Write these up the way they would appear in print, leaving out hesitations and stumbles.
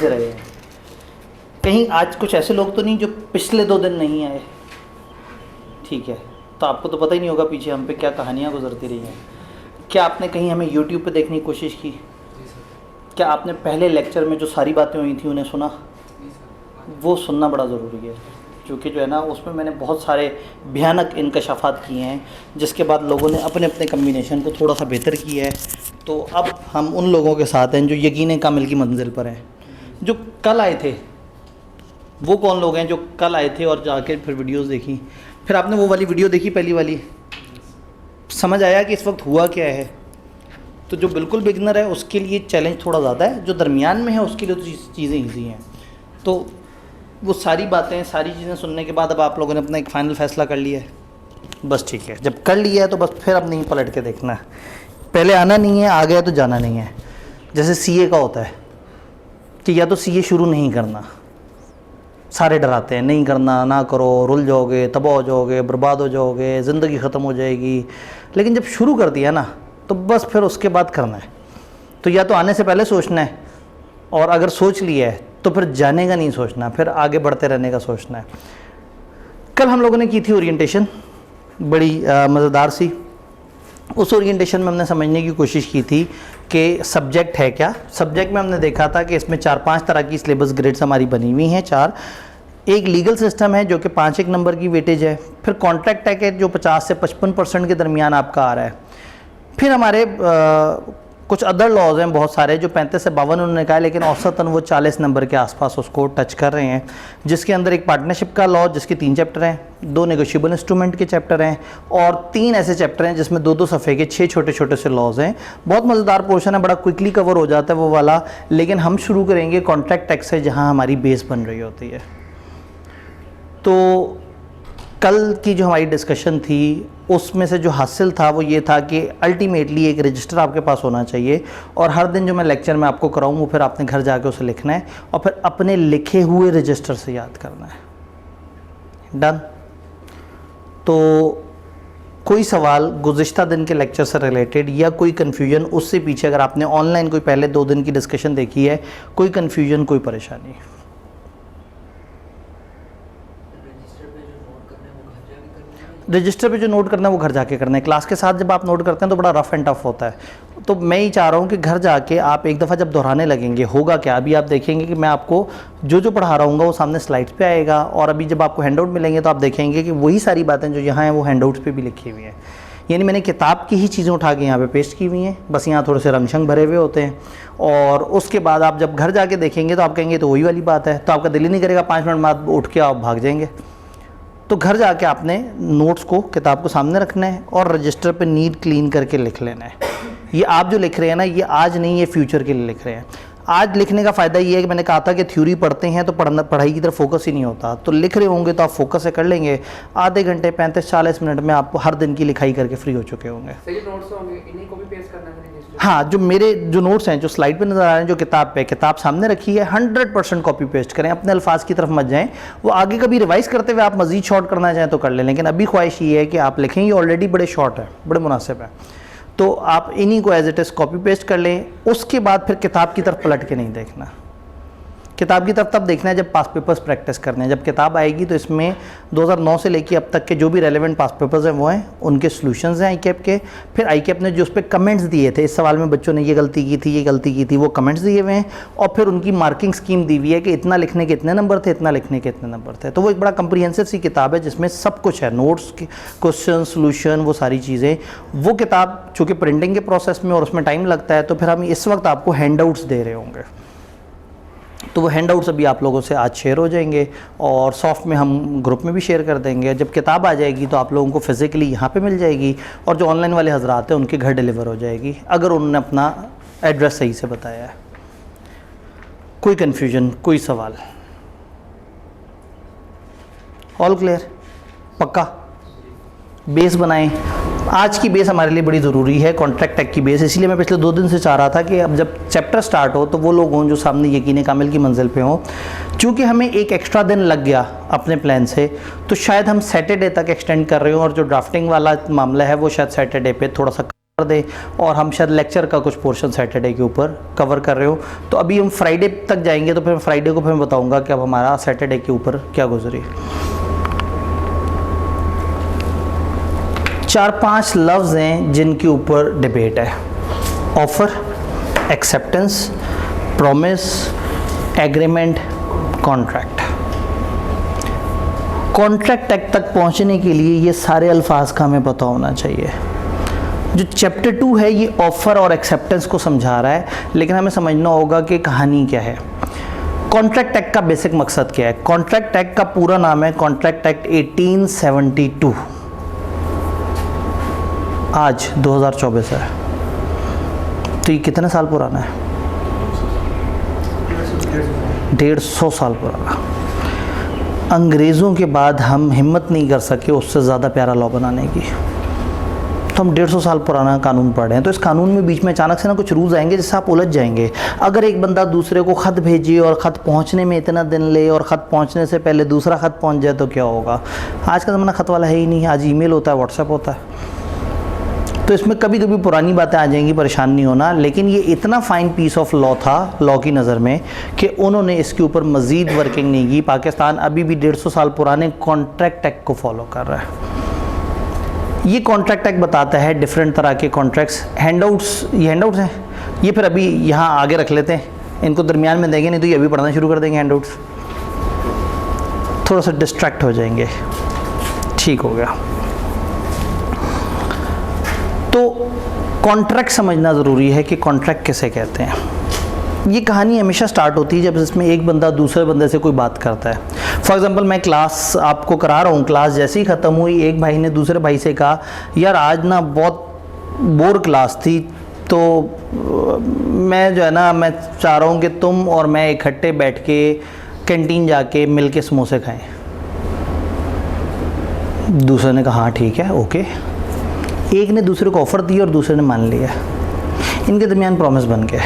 से रहे हैं। कहीं आज कुछ ऐसे लोग तो नहीं जो पिछले 2 दिन नहीं आए, ठीक है, तो आपको तो पता ही नहीं होगा पीछे हम पे क्या कहानियाँ गुजरती रही हैं। क्या आपने कहीं हमें यूट्यूब पे देखने की कोशिश की? क्या आपने पहले लेक्चर में जो सारी बातें हुई थी उन्हें सुना? वो सुनना बड़ा ज़रूरी है, क्योंकि जो है ना उसमें मैंने बहुत सारे भयानक इंकशाफात किए हैं, जिसके बाद लोगों ने अपने अपने कम्बिनेशन को थोड़ा सा बेहतर किया है। तो अब हम उन लोगों के साथ हैं जो यकीन कामिल की मंजिल पर हैं। जो कल आए थे वो कौन लोग हैं जो कल आए थे और जाके फिर वीडियोस देखी, फिर आपने वो वाली वीडियो देखी पहली वाली, समझ आया कि इस वक्त हुआ क्या है? तो जो बिल्कुल बिगनर है उसके लिए चैलेंज थोड़ा ज़्यादा है, जो दरमियान में है उसके लिए तो चीज़ें ईजी हैं। तो वो सारी बातें सारी चीज़ें सुनने के बाद अब आप लोगों ने अपना एक फ़ाइनल फ़ैसला कर लिया है, बस ठीक है। जब कर लिया है तो बस फिर अब नहीं पलट के देखना है, पहले आना नहीं है, आ गया तो जाना नहीं है। जैसे सीए का होता है कि या तो सीए शुरू नहीं करना, सारे डराते हैं नहीं करना, ना करो, रुल जाओगे, तबाह हो जाओगे, बर्बाद हो जाओगे, ज़िंदगी ख़त्म हो जाएगी। लेकिन जब शुरू कर दिया ना तो बस फिर उसके बाद करना है। तो या तो आने से पहले सोचना है, और अगर सोच लिया है तो फिर जाने का नहीं सोचना, फिर आगे बढ़ते रहने का सोचना है। कल हम लोगों ने की थी ओरिएंटेशन, बड़ी मज़ेदार सी। उस ओरिएंटेशन में हमने समझने की कोशिश की थी कि सब्जेक्ट है क्या। सब्जेक्ट में हमने देखा था कि इसमें 4-5 तरह की सिलेबस ग्रेड्स हमारी बनी हुई हैं, 4। एक लीगल सिस्टम है जो कि 5 नंबर की वेटेज है। फिर कॉन्ट्रैक्ट टैक्स है जो 50 से 55% के दरमियान आपका आ रहा है। फिर हमारे कुछ अदर लॉज हैं बहुत सारे जो 35 से 52 उन्होंने कहा है, लेकिन औसतन वो 40 नंबर के आसपास उसको टच कर रहे हैं, जिसके अंदर एक पार्टनरशिप का लॉ जिसके 3 चैप्टर हैं, 2 नेगोशिएबल इंस्ट्रूमेंट के चैप्टर हैं, और 3 ऐसे चैप्टर हैं जिसमें 2-2 सफ़े के 6 छोटे छोटे से लॉज हैं। बहुत मज़ेदार पोर्शन है, बड़ा क्विकली कवर हो जाता है वो वाला। लेकिन हम शुरू करेंगे कॉन्ट्रैक्ट टैक्स से, जहाँ हमारी बेस बन रही होती है। तो कल की जो हमारी डिस्कशन थी उसमें से जो हासिल था वो ये था कि अल्टीमेटली एक रजिस्टर आपके पास होना चाहिए, और हर दिन जो मैं लेक्चर में आपको कराऊँ वो फिर आपने घर जाके उसे लिखना है और फिर अपने लिखे हुए रजिस्टर से याद करना है। डन? तो कोई सवाल गुज़िश्ता दिन के लेक्चर से रिलेटेड या कोई कन्फ्यूजन उससे पीछे, अगर आपने ऑनलाइन कोई पहले 2 दिन की डिस्कशन देखी है, कोई कन्फ्यूजन कोई परेशानी? रजिस्टर पे जो नोट करना है वो घर जाके करना है। क्लास के साथ जब आप नोट करते हैं तो बड़ा रफ़ एंड टफ होता है। तो मैं ही चाह रहा हूँ कि घर जाके आप एक दफ़ा जब दोहराने लगेंगे, होगा क्या, अभी आप देखेंगे कि मैं आपको जो जो पढ़ा रहा हूँ वो सामने स्लाइड्स पे आएगा, और अभी जब आपको हैंडआउट मिलेंगे तो आप देखेंगे कि वही सारी बातें जो यहाँ हैं वो हैंडआउट्स पे भी लिखी हुई हैं। यानी मैंने किताब की ही चीज़ें उठा के यहाँ पे पेस्ट की हुई हैं, बस यहाँ थोड़े से रंग शंग भरे हुए होते हैं। और उसके बाद आप जब घर जाके देखेंगे तो आप कहेंगे तो वही वाली बात है, तो आपका दिल ही नहीं करेगा 5 मिनट बाद उठ के आप भाग जाएंगे। तो घर जाके आपने नोट्स को, किताब को सामने रखना है और रजिस्टर पे नीट क्लीन करके लिख लेना है। ये आप जो लिख रहे हैं ना, ये आज नहीं, ये फ्यूचर के लिए लिख रहे हैं। आज लिखने का फ़ायदा ये है कि मैंने कहा था कि थ्योरी पढ़ते हैं तो पढ़ाई की तरफ फोकस ही नहीं होता, तो लिख रहे होंगे तो आप फोकस से कर लेंगे। आधे घंटे 35-40 मिनट में आप हर दिन की लिखाई करके फ्री हो चुके होंगे। नोट्स होंगे, इन्हीं को भी पेस्ट करना है। हाँ, जो मेरे जो नोट्स हैं जो स्लाइड पे नज़र आ रहे हैं, जो किताब पे, किताब सामने रखी है, 100% कॉपी पेस्ट करें, अपने अल्फाज की तरफ मत जाएं। वो आगे कभी रिवाइज करते हुए आप मज़ीद शॉर्ट करना चाहें तो कर लें, लेकिन अभी ख्वाहिश ये है कि आप लिखें, ये ऑलरेडी बड़े शॉर्ट है, बड़े मुनासिब है, तो आप इन्हीं को as it is copy paste कर लें। उसके बाद फिर किताब की तरफ पलट के नहीं देखना। किताब की तरफ तब देखना है जब पास पेपर्स प्रैक्टिस करने हैं। जब किताब आएगी तो इसमें 2009 से लेके अब तक के जो भी रेलेवेंट पास पेपर्स हैं वो हैं, उनके सॉल्यूशंस हैं आईकैप के। फिर आईकैप ने जो उस पर कमेंट्स दिए थे, इस सवाल में बच्चों ने ये गलती की थी, ये गलती की थी, वो कमेंट्स दिए हुए हैं, और फिर उनकी मार्किंग स्कीम दी हुई है कि इतना लिखने के इतने नंबर थे, इतना लिखने के इतने नंबर थे। तो वो एक बड़ा कम्प्रीहेंसिव सी किताब है जिसमें सब कुछ है, नोट्स, क्वेश्चन, सोल्यूशन, वो सारी चीज़ें। वो किताब चूँकि प्रिंटिंग के प्रोसेस में और उसमें टाइम लगता है, तो फिर हम इस वक्त आपको हैंडआउट्स दे रहे होंगे, तो वो हैंडआउट्स अभी आप लोगों से आज शेयर हो जाएंगे और सॉफ्ट में हम ग्रुप में भी शेयर कर देंगे। जब किताब आ जाएगी तो आप लोगों को फिज़िकली यहाँ पे मिल जाएगी, और जो ऑनलाइन वाले हजरात हैं उनके घर डिलीवर हो जाएगी, अगर उन्होंने अपना एड्रेस सही से बताया है। कोई कन्फ्यूजन, कोई सवाल? All clear? पक्का? बेस बनाएं। आज की बेस हमारे लिए बड़ी ज़रूरी है, कॉन्ट्रैक्ट टैक्स की बेस। इसलिए मैं पिछले 2 दिन से चाह रहा था कि अब जब चैप्टर स्टार्ट हो तो वो लोग हों जो सामने यकीन कामिल की मंजिल पे हों। चूँकि हमें एक एक्स्ट्रा दिन लग गया अपने प्लान से, तो शायद हम सैटरडे तक एक्सटेंड कर रहे हो, और जो ड्राफ्टिंग वाला मामला है वो शायद सैटरडे पे थोड़ा सा दे, और हम शायद लेक्चर का कुछ पोर्शन सैटरडे के ऊपर कवर कर रहे हो। तो अभी हम फ्राइडे तक जाएंगे, तो फिर फ्राइडे को फिर मैं बताऊंगा कि अब हमारा सैटरडे के ऊपर क्या गुजरी। 4-5 लफ्ज़ हैं जिनके ऊपर डिबेट है। Offer, acceptance, promise, agreement, contract. Contract tag तक पहुंचने के लिए ये सारे अल्फाज का हमें पता होना चाहिए। जो चैप्टर 2 है ये ऑफ़र और एक्सेप्टेंस को समझा रहा है, लेकिन हमें समझना होगा कि कहानी क्या है। कॉन्ट्रैक्ट एक्ट का बेसिक मकसद क्या है? कॉन्ट्रैक्ट एक्ट का पूरा नाम है कॉन्ट्रैक्ट एक्ट 1872। आज 2024 है, तो ये कितने साल पुराना है? 150 साल पुराना। अंग्रेज़ों के बाद हम हिम्मत नहीं कर सके उससे ज़्यादा प्यारा लॉ बनाने की, तो हम 150 साल पुराना कानून पढ़ रहे हैं। तो इस कानून में बीच में अचानक से ना कुछ रूल्स आएंगे जिससे आप उलझ जाएंगे। अगर एक बंदा दूसरे को ख़त भेजे और ख़त पहुंचने में इतना दिन ले और ख़त पहुंचने से पहले दूसरा ख़त पहुंच जाए तो क्या होगा? आज का ज़माना ख़त वाला है ही नहीं, आज ईमेल होता है, व्हाट्सएप होता है। तो इसमें कभी कभी पुरानी बातें आ जाएंगी, परेशान नहीं होना। लेकिन ये इतना फाइन पीस ऑफ लॉ था लॉ की नज़र में कि उन्होंने इसके ऊपर मज़ीद वर्किंग नहीं की। पाकिस्तान अभी भी 150 साल पुराने कॉन्ट्रैक्ट एक्ट को फॉलो कर रहा है। ये कॉन्ट्रैक्ट एक्ट बताता है डिफरेंट तरह के कॉन्ट्रैक्ट्स। हैंडआउट्स, ये हैंडआउट्स हैं, ये फिर अभी यहाँ आगे रख लेते हैं, इनको दरमियान में देंगे, नहीं तो ये अभी पढ़ना शुरू कर देंगे हैंडआउट्स, थोड़ा सा डिस्ट्रैक्ट हो जाएंगे। ठीक हो गया। तो कॉन्ट्रैक्ट समझना ज़रूरी है कि कॉन्ट्रैक्ट किसे कहते हैं। ये कहानी हमेशा स्टार्ट होती है जब इसमें एक बंदा दूसरे बंदे से कोई बात करता है। फॉर एग्ज़ाम्पल मैं क्लास आपको करा रहा हूँ, क्लास जैसे ही ख़त्म हुई एक भाई ने दूसरे भाई से कहा यार आज ना बहुत बोर क्लास थी, तो मैं जो है ना मैं चाह रहा हूँ कि तुम और मैं इकट्ठे बैठ के कैंटीन जाके मिल के समोसे खाएँ। दूसरे ने कहा हाँ ठीक है ओके। एक ने दूसरे को ऑफ़र दी और दूसरे ने मान लिया। इनके दरमियान प्रॉमिस बन गया।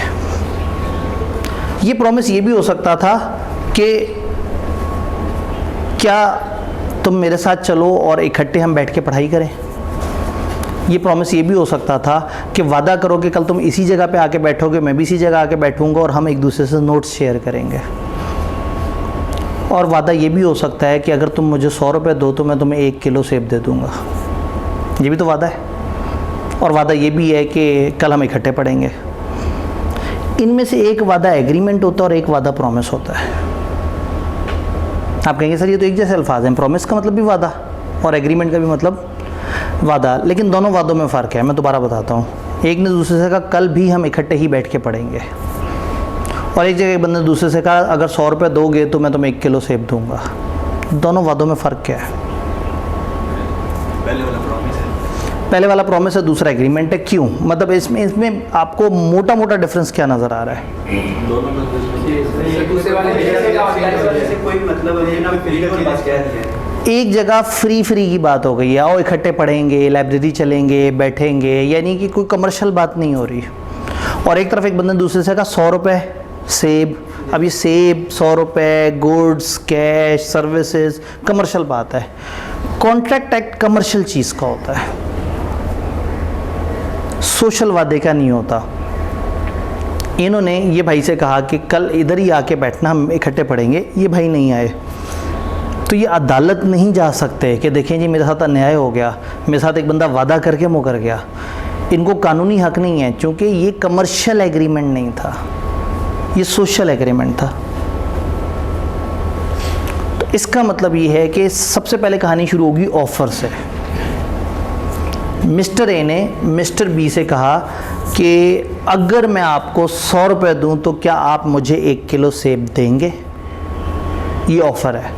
ये प्रॉमिस ये भी हो सकता था कि क्या तुम मेरे साथ चलो और इकट्ठे हम बैठ के पढ़ाई करें। ये प्रॉमिस ये भी हो सकता था कि वादा करो कि कल तुम इसी जगह पे आके बैठोगे, मैं भी इसी जगह आके बैठूंगा और हम एक दूसरे से नोट्स शेयर करेंगे। और वादा ये भी हो सकता है कि अगर तुम मुझे 100 रुपये दो तो मैं तुम्हें 1 किलो सेब दे दूँगा। ये भी तो वादा है। और वादा ये भी है कि कल हम इकट्ठे पढ़ेंगे। इनमें से एक वादा एग्रीमेंट होता है और एक वादा प्रॉमिस होता है। आप कहेंगे सर ये तो एक जैसे अल्फाज हैं, प्रॉमिस का मतलब भी वादा और एग्रीमेंट का भी मतलब वादा, लेकिन दोनों वादों में फ़र्क है। मैं दोबारा बताता हूँ। एक ने दूसरे से कहा कल भी हम इकट्ठे ही बैठ के पढ़ेंगे, और एक जगह एक बंदे ने दूसरे से कहा अगर 100 रुपये दोगे तो मैं तुम्हें 1 किलो सेब दूँगा। दोनों वादों में फ़र्क क्या है? पहले वाला प्रॉमिस है, दूसरा एग्रीमेंट है। क्यों? मतलब इसमें आपको मोटा मोटा डिफरेंस क्या नज़र आ रहा है? दोनों में कोई मतलब एक जगह फ्री की बात हो गई है, आओ इकट्ठे पढ़ेंगे, लाइब्रेरी चलेंगे, बैठेंगे, यानी कि कोई कमर्शियल बात नहीं हो रही। और एक तरफ एक बंदे दूसरे से कहा 100 रुपये सेब। अब ये सेब, 100 रुपये, गुड्स, कैश, सर्विसेज, कमर्शियल बात है। कॉन्ट्रैक्ट एक्ट कमर्शियल चीज़ का होता है, सोशल वादे का नहीं होता। इन्होंने ये भाई से कहा कि कल इधर ही आके बैठना, हम इकट्ठे पढ़ेंगे। ये भाई नहीं आए, तो ये अदालत नहीं जा सकते कि देखें जी मेरे साथ अन्याय हो गया, मेरे साथ एक बंदा वादा करके मुकर गया। इनको कानूनी हक नहीं है, क्योंकि ये कमर्शियल एग्रीमेंट नहीं था, ये सोशल एग्रीमेंट था। तो इसका मतलब ये है कि सबसे पहले कहानी शुरू होगी ऑफ़र से। मिस्टर ए ने मिस्टर बी से कहा कि अगर मैं आपको 100 रुपये दूँ तो क्या आप मुझे 1 किलो सेब देंगे? ये ऑफ़र है।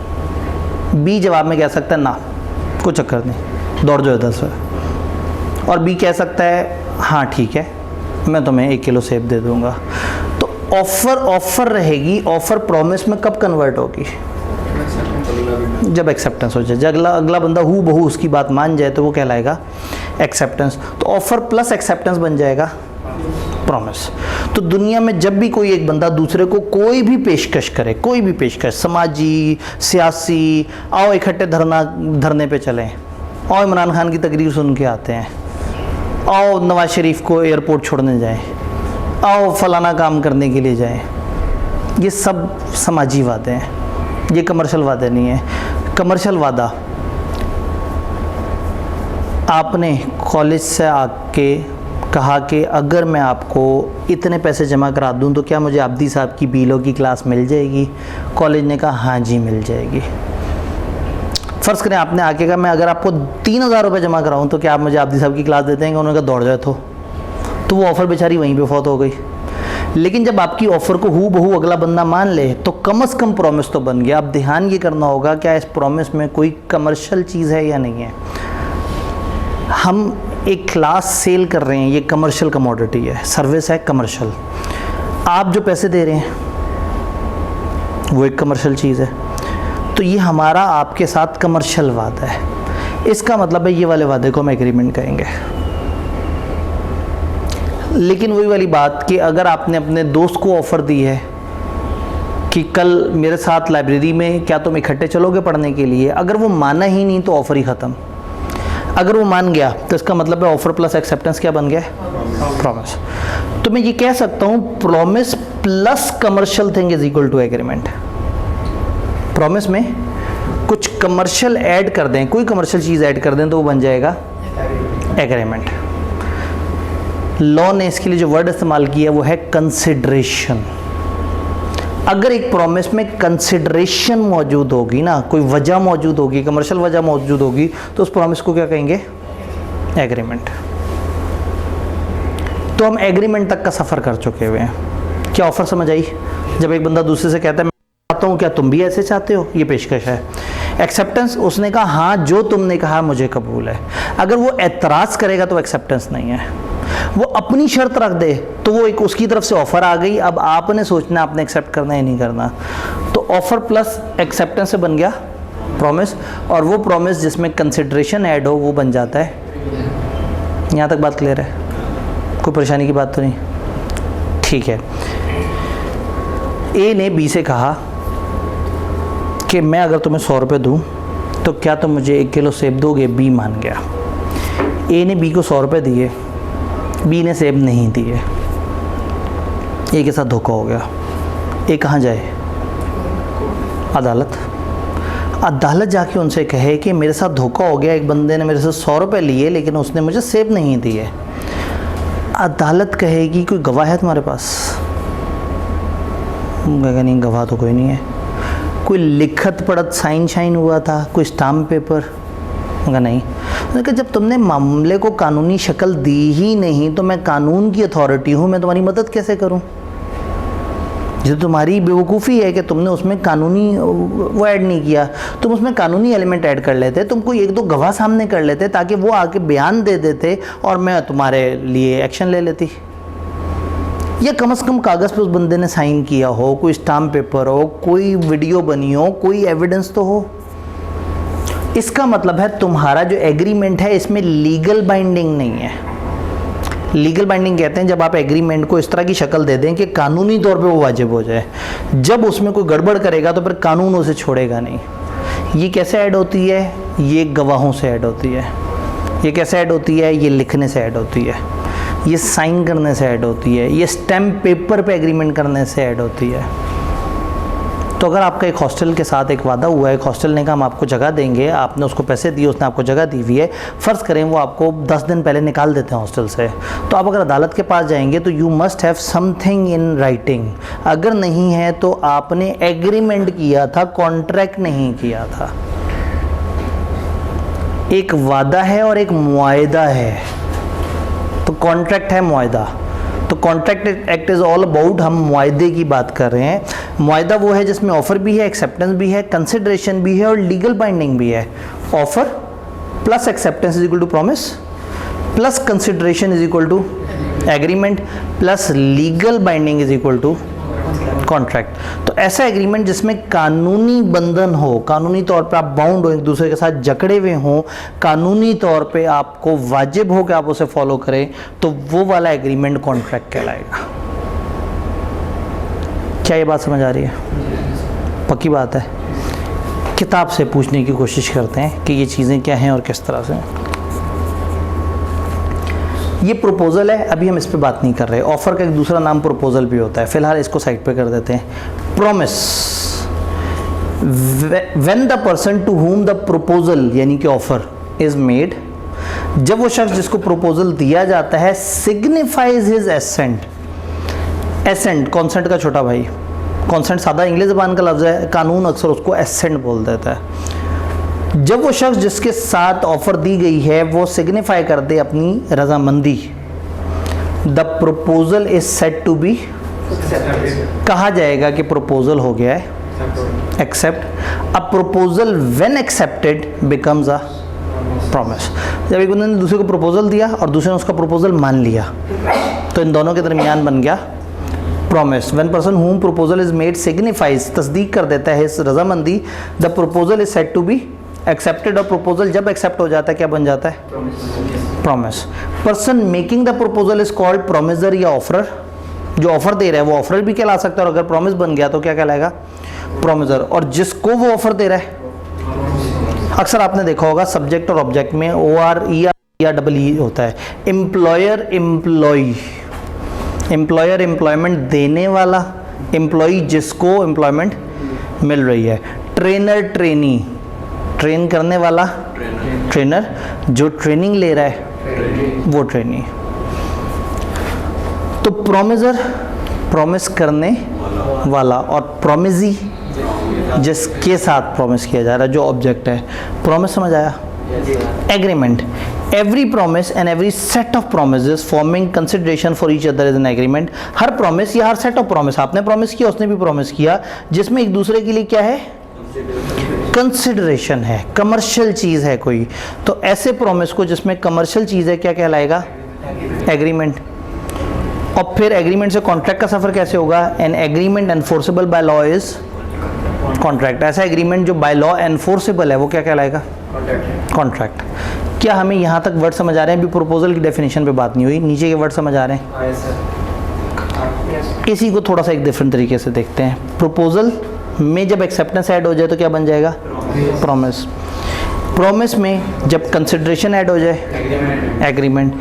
बी जवाब में कह सकता है ना, कोई चक्कर नहीं, दौड़ जाओ इधर से। और बी कह सकता है हाँ ठीक है, मैं तुम्हें 1 किलो सेब दे दूँगा। तो ऑफ़र रहेगी। ऑफ़र प्रॉमिस में कब कन्वर्ट होगी? जब एक्सेप्टेंस हो जाए, जब अगला बंदा हू बहू उसकी बात मान जाए तो वो कहलाएगा एक्सेप्टेंस। तो ऑफ़र प्लस एक्सेप्टेंस बन जाएगा प्रॉमिस। तो दुनिया में जब भी कोई एक बंदा दूसरे को कोई भी पेशकश करे, कोई भी पेशकश, समाजी, सियासी, आओ इकट्ठे धरने पे चलें, और इमरान खान की तकरीर सुन के आते हैं, आओ नवाज शरीफ को एयरपोर्ट छोड़ने जाएं, आओ फलाना काम करने के लिए जाएं। ये सब समाजी वादे हैं, ये कमर्शियल वादे नहीं है। कमर्शियल वादा आपने कॉलेज से आके कहा कि अगर मैं आपको इतने पैसे जमा करा दूं तो क्या मुझे आब्दी साहब की बीलो की क्लास मिल जाएगी? कॉलेज ने कहा हाँ जी मिल जाएगी। फ़र्ज़ करें आपने आके कहा मैं अगर आपको 3,000 रुपये जमा कराऊं तो क्या आप मुझे आब्दी साहब की क्लास दे देंगे? उन्होंने कहा दौड़ जाए तो वो ऑफ़र बेचारी वहीं पे फौत हो गई। लेकिन जब आपकी ऑफ़र को हू बहू अगला बंदा मान ले तो कम से कम प्रॉमिस तो बन गया। अब ध्यान ये करना होगा क्या इस प्रॉमिस में कोई कमर्शियल चीज़ है या नहीं है। हम एक क्लास सेल कर रहे हैं, ये कमर्शियल कमोडिटी है, सर्विस है कमर्शियल। आप जो पैसे दे रहे हैं वो एक कमर्शियल चीज़ है। तो ये हमारा आपके साथ कमर्शियल वादा है। इसका मतलब है ये वाले वादे को हम एग्रीमेंट कहेंगे। लेकिन वही वाली बात कि अगर आपने अपने दोस्त को ऑफ़र दी है कि कल मेरे साथ लाइब्रेरी में क्या तुम इकट्ठे चलोगे पढ़ने के लिए, अगर वो माना ही नहीं तो ऑफ़र ही ख़त्म। अगर वो मान गया तो इसका मतलब है ऑफ़र प्लस एक्सेप्टेंस क्या बन गया? प्रॉमिस। तो मैं ये कह सकता हूँ promise plus commercial thing is equal to agreement. Promise में कुछ कमर्शियल ऐड कर दें, कोई कमर्शियल चीज़ ऐड कर दें तो वो बन जाएगा एग्रीमेंट। लॉ ने इसके लिए जो वर्ड इस्तेमाल किया वो है कंसिडरेशन। अगर एक प्रॉमिस में कंसिडरेशन मौजूद होगी ना, कोई वजह मौजूद होगी, कमर्शियल वजह मौजूद होगी, तो उस प्रॉमिस को क्या कहेंगे? एग्रीमेंट। तो हम एग्रीमेंट तक का सफ़र कर चुके हुए हैं। क्या ऑफ़र समझ आई? जब एक बंदा दूसरे से कहता है मैं चाहता हूँ, क्या तुम भी ऐसे चाहते हो? ये पेशकश है। एक्सेप्टेंस, उसने कहा हाँ जो तुमने कहा मुझे कबूल है। अगर वो एतराज़ करेगा तो एक्सेप्टेंस नहीं है। वो अपनी शर्त रख दे तो वो एक उसकी तरफ से ऑफ़र आ गई। अब आपने सोचना आपने एक्सेप्ट करना है नहीं करना। तो ऑफ़र प्लस एक्सेप्टेंस से बन गया प्रॉमिस, और वो प्रॉमिस जिसमें कंसिडरेशन ऐड हो वो बन जाता है। यहाँ तक बात क्लियर है? कोई परेशानी की बात तो नहीं? ठीक है। ए ने बी से कहा कि मैं अगर तुम्हें 100 रुपये दूँ तो क्या तुम मुझे 1 किलो सेब दोगे? बी मान गया। ए ने बी को 100 रुपये दिए, बी ने सेब नहीं दिए। ए के साथ धोखा हो गया। ए कहाँ जाए? अदालत। अदालत जाके उनसे कहे कि मेरे साथ धोखा हो गया, एक बंदे ने मेरे से 100 रुपये लिए लेकिन उसने मुझे सेब नहीं दिए। अदालत कहेगी कोई गवाह है तुम्हारे पास? कहेगा नहीं, गवाह तो कोई नहीं है। कोई लिखत पढ़त साइन शाइन हुआ था, कोई स्टाम्प पेपर? कहा नहीं। उन्होंने कहा जब तुमने मामले को कानूनी शक्ल दी ही नहीं तो मैं कानून की अथॉरिटी हूँ, मैं तुम्हारी मदद कैसे करूँ? जो तुम्हारी बेवकूफ़ी है कि तुमने उसमें कानूनी वो ऐड नहीं किया। तुम उसमें कानूनी एलिमेंट ऐड कर लेते, तुम कोई 1-2 गवाह सामने कर लेते ताकि वो आके बयान दे देते और मैं तुम्हारे लिए एक्शन ले लेती। या कम से कम कागज़ पे उस बंदे ने साइन किया हो, कोई स्टाम्प पेपर हो, कोई वीडियो बनी हो, कोई एविडेंस तो हो। इसका मतलब है तुम्हारा जो एग्रीमेंट है इसमें लीगल बाइंडिंग नहीं है। लीगल बाइंडिंग कहते हैं जब आप एग्रीमेंट को इस तरह की शक्ल दे दें कि कानूनी तौर पे वो वाजिब हो जाए। जब उसमें कोई गड़बड़ करेगा तो फिर कानून उसे छोड़ेगा नहीं। ये कैसे ऐड होती है? ये गवाहों से ऐड होती है। ये कैसे ऐड होती है? ये लिखने से ऐड होती है, ये साइन करने से ऐड होती है, ये स्टैम्प पेपर पे एग्रीमेंट करने से ऐड होती है। तो अगर आपका एक हॉस्टल के साथ एक वादा हुआ है, एक हॉस्टल ने कहा हम आपको जगह देंगे, आपने उसको पैसे दिए, उसने आपको जगह दी हुई है, फ़र्ज़ करें वो आपको 10 दिन पहले निकाल देते हैं हॉस्टल से, तो आप अगर अदालत के पास जाएंगे तो you must have something in writing. अगर नहीं है तो आपने एग्रीमेंट किया था, कॉन्ट्रैक्ट नहीं किया था। एक वादा है और एक मुआहदा है। तो कॉन्ट्रैक्ट है, मुआहदा। तो contract act is all about, हम मुआहदे की बात कर रहे हैं। मुआहदा वो है जिसमें ऑफ़र भी है, एक्सेप्टेंस भी है, कंसिडरेशन भी है और लीगल बाइंडिंग भी है। Offer plus acceptance is equal to promise plus consideration is equal to agreement plus legal binding is equal to contract. तो ऐसा एग्रीमेंट जिसमें कानूनी बंधन हो, कानूनी तौर पे आप बाउंड हो, एक दूसरे के साथ जकड़े हुए हों, कानूनी तौर पे आपको वाजिब हो कि आप उसे फॉलो करें, तो वो वाला एग्रीमेंट कॉन्ट्रैक्ट कहलाएगा। क्या ये बात समझ आ रही है? पक्की बात है। किताब से पूछने की कोशिश करते हैं कि ये चीज़ें क्या हैं और किस तरह से। ये प्रपोजल है, अभी हम इस पे बात नहीं कर रहे। ऑफर का एक दूसरा नाम प्रपोजल भी होता है, फिलहाल इसको साइड पे कर देते हैं। Promise, when the person to whom the proposal यानी कि ऑफर इज मेड, जब वो शख्स जिसको प्रपोजल दिया जाता है signifies his assent. Assent consent का छोटा भाई, कॉन्सेंट सादा इंग्लिश ज़बान का लफ्ज़ है, कानून अक्सर उसको एसेंट बोल देता है। जब वो शख्स जिसके साथ ऑफर दी गई है वो सिग्निफाई कर दे अपनी रजामंदी, the proposal is said to be, कहा जाएगा कि प्रपोजल हो गया है accept. A proposal when accepted becomes a promise. जब एक बंदे ने दूसरे को प्रपोजल दिया और दूसरे ने उसका प्रपोजल मान लिया तो इन दोनों के दरमियान बन गया promise. When person whom proposal is made signifies, तस्दीक कर देता है इस रजामंदी, the proposal is said to be accepted. और प्रपोजल जब एक्सेप्ट हो जाता है क्या बन जाता है? Promise. Person making the proposal is called promisor या ऑफरर। जो ऑफर दे रहा है वो ऑफरर भी कहला सकता है और अगर प्रॉमिस बन गया तो क्या कहलाएगा? प्रॉमिसर। और जिसको वो ऑफर दे रहा है, अक्सर आपने देखा होगा सब्जेक्ट और ऑब्जेक्ट में OR या डबल ई होता है। एम्प्लॉयर एम्प्लॉई, एम्प्लॉयर एम्प्लॉयमेंट देने वाला, एम्प्लॉई जिसको एम्प्लॉयमेंट मिल रही है। ट्रेनर ट्रेनी, ट्रेन करने वाला ट्रेनर, जो ट्रेनिंग ले रहा है वो ट्रेनी। तो प्रॉमिसर प्रॉमिस करने वाला और प्रॉमिजी जिसके साथ प्रॉमिस किया जा रहा है, जो ऑब्जेक्ट है। प्रॉमिस समझ आया? Agreement, every promise and every set of promises forming consideration for each other is an agreement. Her promise या हर सेट ऑफ प्रॉमिस, आपने प्रॉमिस किया उसने भी प्रॉमिस किया, जिसमें एक दूसरे के लिए क्या है? कंसिडरेशन है, कमर्शियल चीज़ है कोई। तो ऐसे प्रॉमिस को जिसमें कमर्शियल चीज़ है क्या कहलाएगा? एग्रीमेंट। और फिर एग्रीमेंट से कॉन्ट्रैक्ट का सफ़र कैसे होगा? An agreement enforceable by law is contract. ऐसा एग्रीमेंट जो बाय लॉ एनफोर्सेबल है वो क्या कहलाएगा? कॉन्ट्रैक्ट। क्या हमें यहाँ तक वर्ड समझ आ रहे हैं? अभी प्रपोजल की डेफिनेशन पे बात नहीं हुई, नीचे के वर्ड समझ आ रहे हैं? इसी को थोड़ा सा एक डिफरेंट तरीके से देखते हैं। प्रपोजल में जब एक्सेप्टेंस ऐड हो जाए तो क्या बन जाएगा? प्रॉमिस। प्रॉमिस में जब कंसिडरेशन ऐड हो जाए एग्रीमेंट।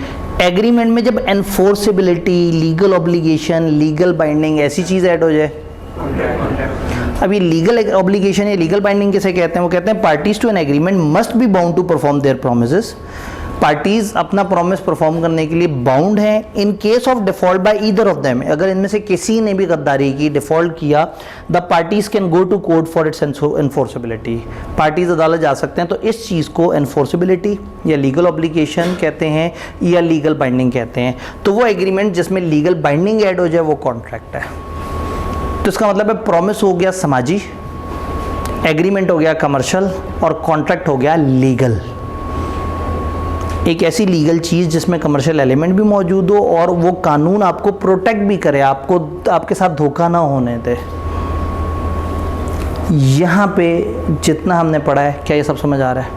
एग्रीमेंट में जब enforceability, legal obligation, legal binding ऐसी चीज़ ऐड हो जाए। अब ये लीगल ऑब्लिगेशन या लीगल बाइंडिंग किसे कहते हैं? वो कहते हैं parties to an agreement must be bound to perform their promises. Parties अपना प्रॉमिस परफॉर्म करने के लिए बाउंड हैं in case of default by either of them. अगर इनमें से किसी ने भी गद्दारी की, डिफॉल्ट किया, the parties can go to court for its enforceability. Parties अदालत जा सकते हैं। तो इस चीज़ को एनफोर्सेबिलिटी या लीगल ऑब्लिगेशन कहते हैं या लीगल बाइंडिंग कहते हैं। तो वो एग्रीमेंट जिसमें लीगल बाइंडिंग ऐड हो जाए वो कॉन्ट्रैक्ट है। तो इसका मतलब है प्रॉमिस हो गया समाजी, एग्रीमेंट हो गया कमर्शियल और कॉन्ट्रैक्ट हो गया लीगल। एक ऐसी लीगल चीज़ जिसमें कमर्शियल एलिमेंट भी मौजूद हो और वो कानून आपको प्रोटेक्ट भी करे, आपको आपके साथ धोखा ना होने दे। यहाँ पे जितना हमने पढ़ा है क्या ये सब समझ आ रहा है?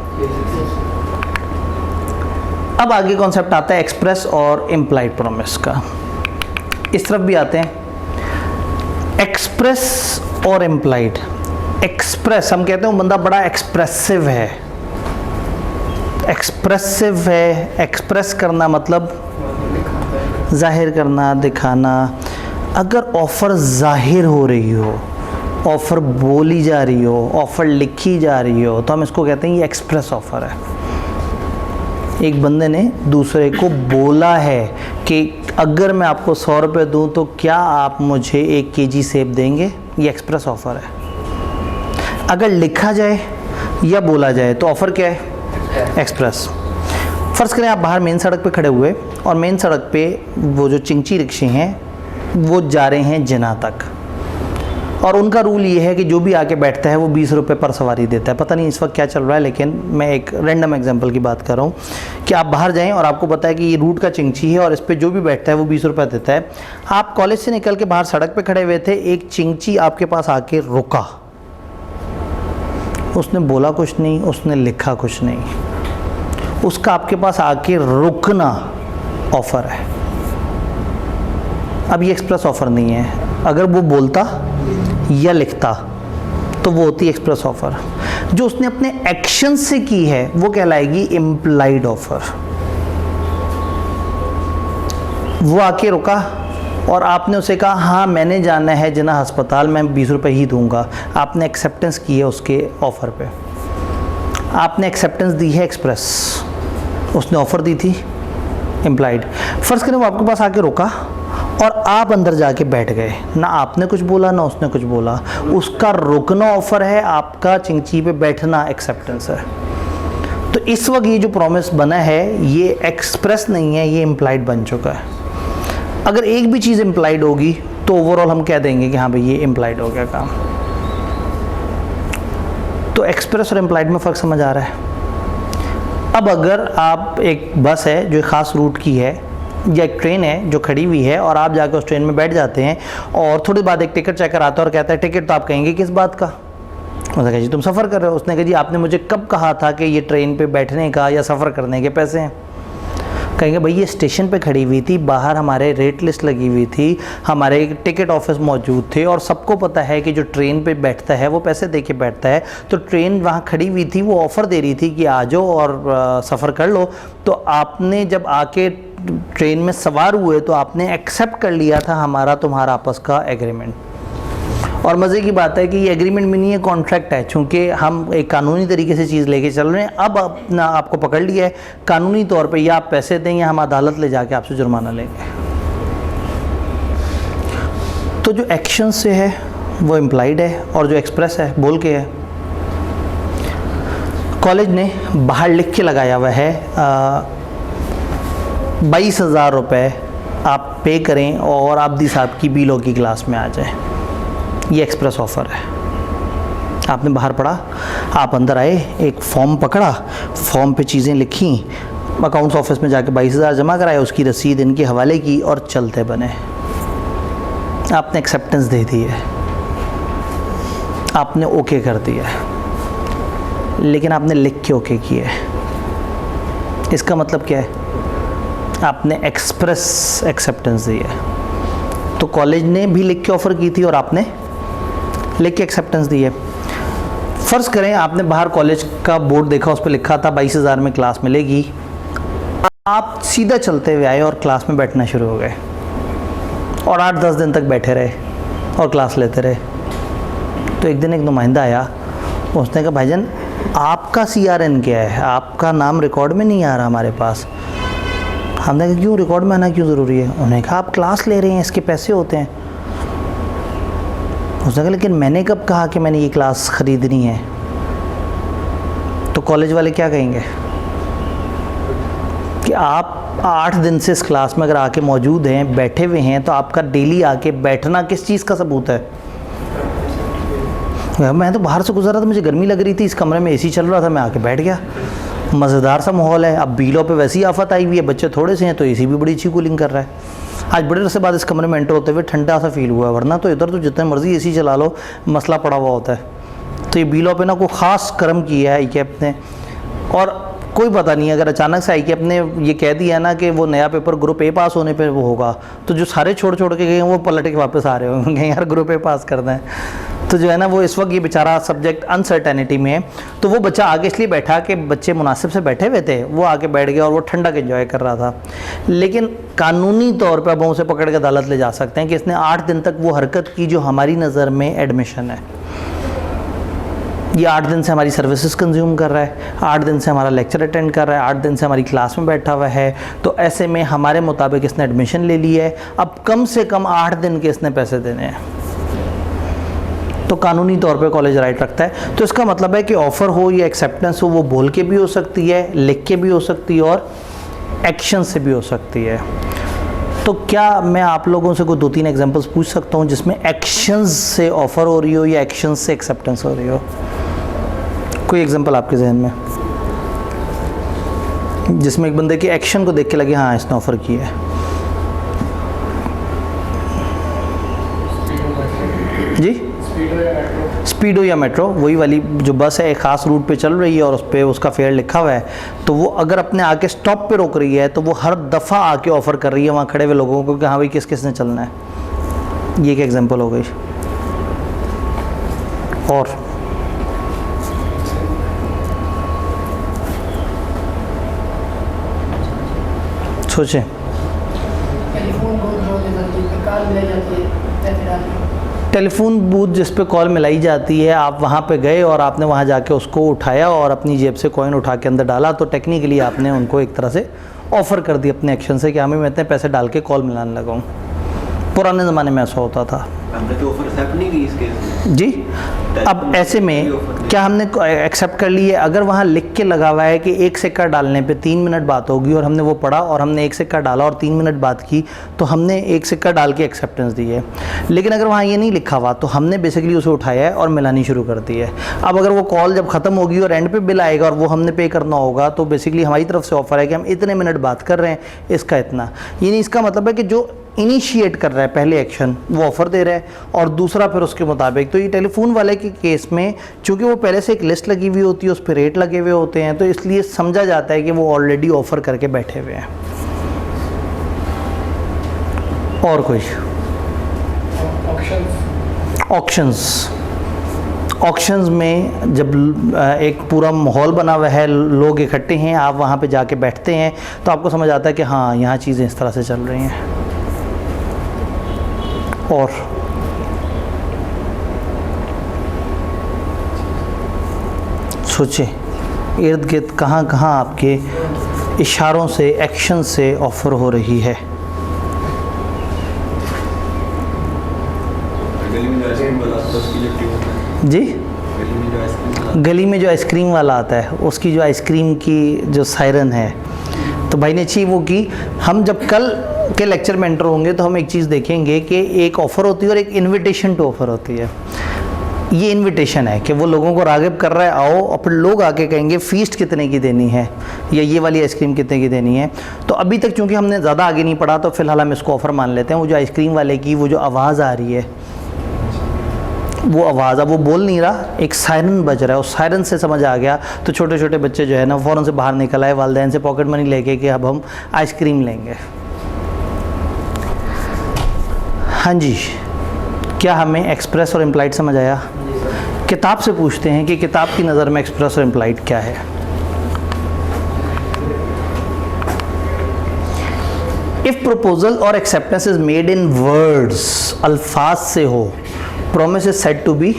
अब आगे कॉन्सेप्ट आता है एक्सप्रेस और इम्प्लाइड प्रॉमिस का। इस तरफ भी आते हैं। एक्सप्रेस और इम्प्लाइड। एक्सप्रेस हम कहते हैं वो बंदा बड़ा एक्सप्रेसिव है। एक्सप्रेसिव है, एक्सप्रेस करना मतलब जाहिर करना, दिखाना। अगर ऑफ़र जाहिर हो रही हो, ऑफ़र बोली जा रही हो, ऑफ़र लिखी जा रही हो तो हम इसको कहते हैं ये एक्सप्रेस ऑफ़र है। एक बंदे ने दूसरे को बोला है कि अगर मैं आपको 100 रुपये दूँ तो क्या आप मुझे 1 kg सेब देंगे? ये एक्सप्रेस ऑफ़र है। अगर लिखा जाए या बोला जाए तो ऑफ़र क्या है? एक्सप्रेस। फ़र्ज़ करें आप बाहर मेन सड़क पे खड़े हुए और मेन सड़क पे वो जो चिंची रिक्शे हैं वो जा रहे हैं जिना तक, और उनका रूल ये है कि जो भी आके बैठता है वो 20 रुपये पर सवारी देता है। पता नहीं इस वक्त क्या चल रहा है, लेकिन मैं एक रैंडम एग्जांपल की बात कर रहा हूँ कि आप बाहर जाएं और आपको पता है कि ये रूट का चिंची है और इस पे जो भी बैठता है वो 20 रुपये देता है। आप कॉलेज से निकल के बाहर सड़क पे खड़े हुए थे, एक चिंची आपके पास आके रुका, उसने बोला कुछ नहीं, उसने लिखा कुछ नहीं, उसका आपके पास आके रुकना ऑफ़र है। अब ये एक्सप्रेस ऑफ़र नहीं है। अगर वो बोलता या लिखता तो वो होती एक्सप्रेस ऑफ़र। जो उसने अपने एक्शन से की है वो कहलाएगी इम्प्लाइड ऑफ़र। वो आके रुका और आपने उसे कहा हाँ मैंने जाना है जिन्ना अस्पताल, मैं 20 रुपये ही दूंगा। आपने एक्सेप्टेंस की है उसके ऑफ़र पे, आपने एक्सेप्टेंस दी है एक्सप्रेस, उसने ऑफ़र दी थी इम्प्लाइड। फ़र्ज़ करें वो आपके पास आके रुका और आप अंदर जाके बैठ गए, ना आपने कुछ बोला ना उसने कुछ बोला, उसका रुकना ऑफ़र है, आपका चिंची पे बैठना एक्सेप्टेंस है। तो इस वक्त ये जो प्रॉमिस बना है ये एक्सप्रेस नहीं है, ये इम्प्लाइड बन चुका है। अगर एक भी चीज़ इम्प्लाइड होगी तो ओवरऑल हम कह देंगे कि हाँ भाई ये इम्प्लाइड हो गया काम। तो एक्सप्रेस और इम्प्लाइड में फ़र्क समझ आ रहा है। अब अगर आप एक बस है जो ख़ास रूट की है या एक ट्रेन है जो खड़ी हुई है और आप जाकर उस ट्रेन में बैठ जाते हैं और थोड़ी बाद एक टिकट चेकर आता है और कहता है टिकट, तो आप कहेंगे किस बात का? उसने कहा जी तुम सफ़र कर रहे हो। उसने कहा जी आपने मुझे कब कहा था कि ये ट्रेन पे बैठने का या सफ़र करने के पैसे हैं? कहेंगे भाई ये स्टेशन पे खड़ी हुई थी, बाहर हमारे रेट लिस्ट लगी हुई थी, हमारे टिकट ऑफिस मौजूद थे और सबको पता है कि जो ट्रेन पे बैठता है वो पैसे दे के बैठता है। तो ट्रेन वहाँ खड़ी हुई थी, वो ऑफ़र दे रही थी कि आ जाओ और सफ़र कर लो। तो आपने जब आके ट्रेन में सवार हुए तो आपने एक्सेप्ट कर लिया था हमारा तुम्हारा आपस का एग्रीमेंट। और मज़े की बात है कि ये एग्रीमेंट भी नहीं है, कॉन्ट्रैक्ट है, चूँकि हम एक कानूनी तरीके से चीज़ लेके चल रहे हैं। अब अपना आपको पकड़ लिया है कानूनी तौर पे, या आप पैसे दें या हम अदालत ले जाके आपसे जुर्माना लेंगे। तो जो एक्शन से है वो इम्प्लाइड है और जो एक्सप्रेस है बोल के है। कॉलेज ने बाहर लिख के लगाया हुआ है 22,000 रुपये आप पे करें और आबदी साहब की बीलो की क्लास में आ जाए। ये एक्सप्रेस ऑफ़र है। आपने बाहर पढ़ा, आप अंदर आए, एक फॉर्म पकड़ा, फॉर्म पे चीज़ें लिखी, अकाउंट्स ऑफिस में जाके 22,000 जमा कराया, उसकी रसीद इनके हवाले की और चलते बने। आपने एक्सेप्टेंस दे दी है, आपने ओके कर दिया है, लेकिन आपने लिख के ओके किया है। इसका मतलब क्या है? आपने एक्सप्रेस एक्सेप्टेंस दी है। तो कॉलेज ने भी लिख के ऑफ़र की थी और आपने लिख के एक्सेप्टेंस दी है। फ़र्ज़ करें आपने बाहर कॉलेज का बोर्ड देखा, उस पर लिखा था 22,000 में क्लास मिलेगी। आप सीधा चलते हुए आए और क्लास में बैठना शुरू हो गए और 8-10 दिन तक बैठे रहे और क्लास लेते रहे। तो एक दिन एक नुमाइंदा आया, उसने कहा भाईजान आपका CRN क्या है, आपका नाम रिकॉर्ड में नहीं आ रहा हमारे पास। हमने कहा क्यों, रिकॉर्ड में आना क्यों ज़रूरी है? उन्होंने कहा आप क्लास ले रहे हैं, इसके पैसे होते हैं। उसने कहा लेकिन मैंने कब कहा कि मैंने ये क्लास ख़रीदनी है? तो कॉलेज वाले क्या कहेंगे कि आप 8 दिन से इस क्लास में अगर आके मौजूद हैं, बैठे हुए हैं, तो आपका डेली आके बैठना किस चीज़ का सबूत है? मैं तो बाहर से गुजर रहा था, मुझे गर्मी लग रही थी, इस कमरे में AC चल रहा था, मैं आके बैठ गया, मज़ेदार सा माहौल है। अब बीलों पे वैसी आफत आई हुई है, बच्चे थोड़े से हैं तो AC भी बड़ी अच्छी कूलिंग कर रहा है। आज बड़े अरसे बाद इस कमरे में एंटर होते हुए ठंडा सा फील हुआ, वरना तो इधर तो जितने मर्जी AC चला लो मसला पड़ा हुआ होता है। तो ये बीलों पे ना कोई ख़ास कर्म किया है ICAP ने, और कोई पता नहीं अगर अचानक से ICAP ने ये कह दिया ना कि वो नया पेपर ग्रुप A पास होने पे वो होगा, तो जो सारे छोड़ के गए वो पलट के वापस आ रहे होंगे यार ग्रुप A पास करना है। तो जो है ना वो इस वक्त ये बेचारा सब्जेक्ट अनसर्टेनिटी में है। तो वो बच्चा आगे इसलिए बैठा कि बच्चे मुनासिब से बैठे हुए थे, वो आके बैठ गया और वो ठंडक एंजॉय कर रहा था। लेकिन कानूनी तौर पर अब हम उसे पकड़ के अदालत ले जा सकते हैं कि इसने 8 दिन तक वो हरकत की जो हमारी नज़र में एडमिशन है। ये 8 दिन से हमारी सर्विसेज कंज्यूम कर रहा है, 8 दिन से हमारा लेक्चर अटेंड कर रहा है, 8 दिन से हमारी क्लास में बैठा हुआ है। तो ऐसे में हमारे मुताबिक इसने एडमिशन ले ली है, अब कम से कम 8 दिन के इसने पैसे देने हैं। तो कानूनी तौर पे कॉलेज राइट रखता है। तो इसका मतलब है कि ऑफ़र हो या एक्सेप्टेंस हो, वो बोल के भी हो सकती है, लिख के भी हो सकती है और एक्शन से भी हो सकती है। तो क्या मैं आप लोगों से कोई 2-3 एग्जांपल्स पूछ सकता हूँ जिसमें एक्शंस से ऑफ़र हो रही हो या एक्शंस से एक्सेप्टेंस हो रही हो? कोई एग्जांपल आपके जहन में जिसमें एक बंदे के एक्शन को देख के लगे हाँ इसने ऑफ़र किया है? जी, स्पीडो या मेट्रो, वही वाली जो बस है एक ख़ास रूट पे चल रही है और उस पर उसका फेयर लिखा हुआ है, तो वो अगर अपने आके स्टॉप पे रोक रही है तो वो हर दफ़ा आके ऑफ़र कर रही है वहाँ खड़े हुए लोगों को कि हाँ भाई किस किस ने चलना है। ये एक एग्जांपल हो गई। और सोचें, टेलीफोन बूथ जो होते हैं जिस पे कॉल मिलाई जाती है पैसे डालने, टेलीफोन बूथ जिस पे कॉल मिलाई जाती है, आप वहाँ पे गए और आपने वहाँ जाके उसको उठाया और अपनी जेब से कॉइन उठा के अंदर डाला, तो टेक्निकली आपने उनको एक तरह से ऑफ़र कर दी अपने एक्शन से कि हमें मैं इतने पैसे डाल के कॉल मिलाने लगा हूँ। पुराने ज़माने में ऐसा होता था जी। अब ऐसे में क्या हमने एक्सेप्ट कर ली है? अगर वहाँ लिख के लगा हुआ है कि एक सिक्का डालने पे 3 मिनट बात होगी और हमने वो पढ़ा और हमने एक सिक्का डाला और 3 मिनट बात की, तो हमने एक सिक्का डाल के एक्सेप्टेंस दी है। लेकिन अगर वहाँ ये नहीं लिखा हुआ तो हमने बेसिकली उसे उठाया है और मिलानी शुरू कर दी है। अब अगर वो कॉल जब ख़त्म होगी और एंड पे बिल आएगा और वो हमने पे करना होगा, तो बेसिकली हमारी तरफ से ऑफ़र है कि हम इतने मिनट बात कर रहे हैं, इसका इतना। यानी इसका मतलब है कि जो इनिशिएट कर रहा है पहले एक्शन वो ऑफ़र दे रहा है और दूसरा फिर उसके मुताबिक। तो ये टेलीफोन वाले के केस में चूँकि वो पहले से एक लिस्ट लगी हुई होती है, उस पर रेट लगे हुए होते हैं, तो इसलिए समझा जाता है कि वो ऑलरेडी ऑफ़र करके बैठे हुए हैं। और कोई ऑक्शंस में जब एक पूरा माहौल बना हुआ है, लोग इकट्ठे हैं, आप वहाँ पे जाके बैठते हैं, तो आपको समझ आता है कि हाँ यहाँ चीज़ें इस तरह से चल रही हैं। और सोचें इर्द गिर्द कहाँ कहाँ आपके इशारों से, एक्शन से ऑफ़र हो रही है। जी, गली में जो आइसक्रीम वाला आता है उसकी जो आइसक्रीम की जो सायरन है, तो भाई ने अच्छी वो की। हम जब कल के लेक्चर में एंटर होंगे तो हम एक चीज़ देखेंगे कि एक ऑफ़र होती है और एक इनविटेशन टू ऑफ़र होती है। ये इनविटेशन है कि वो लोगों को राग़िब कर रहा है, आओ, और फिर लोग आके कहेंगे फ़ीस्ट कितने की देनी है या ये वाली आइसक्रीम कितने की देनी है। तो अभी तक चूँकि हमने ज़्यादा आगे नहीं पढ़ा तो फ़िलहाल हम इसको ऑफ़र मान लेते हैं। वो जो आइसक्रीम वाले की वो जो आवाज़ आ रही है, वो आवाज़, अब वो बोल नहीं रहा, एक सायरन बज रहा है, उस सायरन से समझ आ गया। तो छोटे छोटे बच्चे जो है ना फ़ौरन से बाहर निकल आए वालिदैन से पॉकेट मनी लेके कि अब हम आइसक्रीम लेंगे। हाँ जी, क्या हमें एक्सप्रेस और इम्प्लाइड समझ आया? किताब से पूछते हैं कि किताब की नज़र में एक्सप्रेस और इम्प्लाइड क्या है। इफ़ प्रपोजल और acceptance is made in words, अल्फाज से हो, promise is said to be